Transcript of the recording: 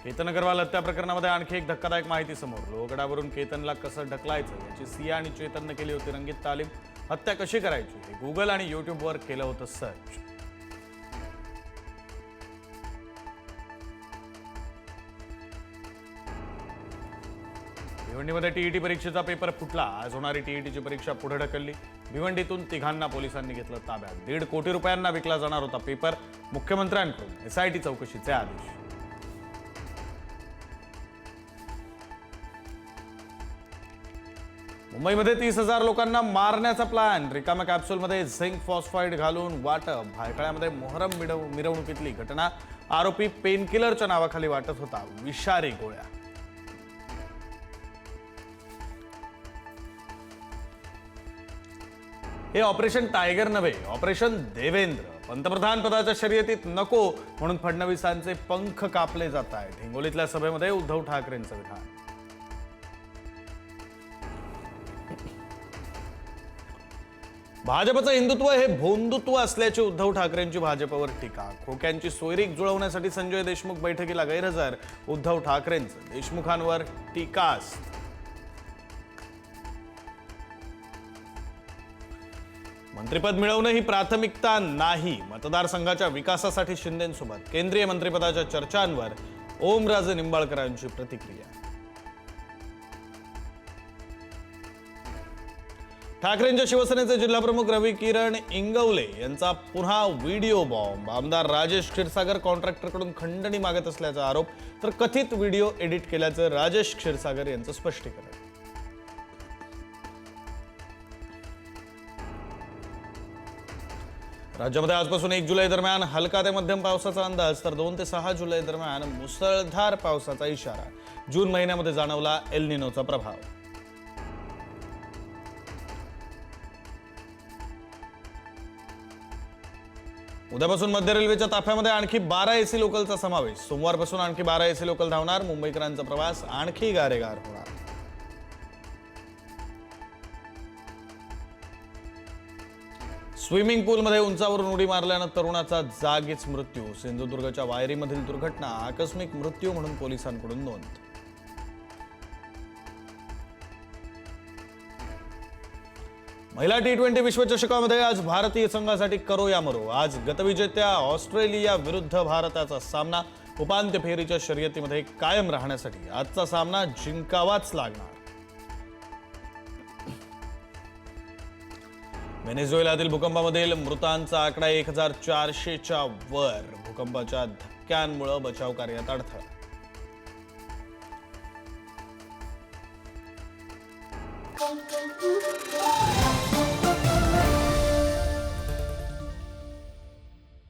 केतन अग्रवाल हत्या प्रकरणामध्ये आणखी एक धक्कादायक माहिती समोर. लोहगडावरून केतनला कसं ढकलायचं याची सिया आणि चेतनने केली होती रंगीत तालीम. हत्या कशी करायची हे गुगल आणि युट्यूबवर केलं होतं सर्च. भिवंडीमध्ये टीईटी परीक्षेचा पेपर फुटला. आज होणारी टीईटीची परीक्षा पुढे ढकलली. भिवंडीतून तिघांना पोलिसांनी घेतलं ताब्यात. 1.5 कोटी रुपयांना विकला जाणार होता पेपर. मुख्यमंत्र्यांकडून एसआयटी चौकशीचे आदेश. मुंबईमध्ये 30,000 लोकांना मारण्याचा प्लॅन. रिकाम्या कॅप्सूलमध्ये झिंक फॉस्फाईड घालून वाटप. भायखळ्यामध्ये मोहरम मिरवणुकीतली घटना. आरोपी पेनकिलरच्या नावाखाली वाटत होता विषारी गोळ्या. हे ऑपरेशन टायगर नव्हे, ऑपरेशन देवेंद्र. पंतप्रधान पदाच्या शर्यतीत नको म्हणून फडणवीसांचे पंख कापले जात आहेत. हिंगोलीतल्या सभेमध्ये उद्धव ठाकरेंचं विधान. भाजपचं हिंदुत्व हे भोंदुत्व असल्याची उद्धव ठाकरेंची भाजपवर टीका. खोक्यांची सोयरीक जुळवण्यासाठी संजय देशमुख बैठकीला गैरहजर. उद्धव ठाकरेंचं देशमुखांवर टीकास्त्र. मंत्रिपद मिळवणं ही प्राथमिकता नाही. मतदारसंघाच्या विकासासाठी शिंदेंसोबत केंद्रीय मंत्रिपदाच्या चर्चांवर ओमराजे निंबाळकरांची प्रतिक्रिया. ठाकरेंच्या शिवसेनेचे जिल्हाप्रमुख रवी किरण इंगवले यांचा पुन्हा व्हिडिओ बॉम्ब. आमदार राजेश क्षीरसागर कॉन्ट्रॅक्टरकडून खंडणी मागत असल्याचा आरोप, तर कथित व्हिडिओ एडिट केल्याचं राजेश क्षीरसागर यांचं स्पष्टीकरण. राज्यामध्ये आजपासून 1 जुलै दरम्यान हलका ते मध्यम पावसाचा अंदाज, तर 2 ते 6 जुलै दरम्यान मुसळधार पावसाचा इशारा. जून महिन्यामध्ये जाणवला एल निनोचा प्रभाव. उद्यापासून मध्य रेल्वेच्या ताफ्यामध्ये आणखी 12 एसी लोकलचा समावेश. सोमवारपासून आणखी 12 एसी लोकल धावणार. मुंबईकरांचा प्रवास आणखी गारेगार होणार. स्विमिंग पूलमध्ये उंचावरून उडी मारल्यानं तरुणाचा जागीच मृत्यू. सिंधुदुर्गच्या वायरीमधील दुर्घटना आकस्मिक मृत्यू म्हणून पोलिसांकडून नोंद. महिला T20 विश्वचषकामध्ये आज भारतीय संघासाठी करो या मरो. आज गतविजेत्या ऑस्ट्रेलिया विरुद्ध भारताचा सामना. उपांत्य फेरीच्या शर्यतीमध्ये कायम राहण्यासाठी आजचा सामना जिंकावाच लागणार. व्हेनेझुएलातील भूकंपामधील मृतांचा आकडा 1400च्या वर. भूकंपाच्या धक्क्यांमुळे बचाव कार्यात अडथळा.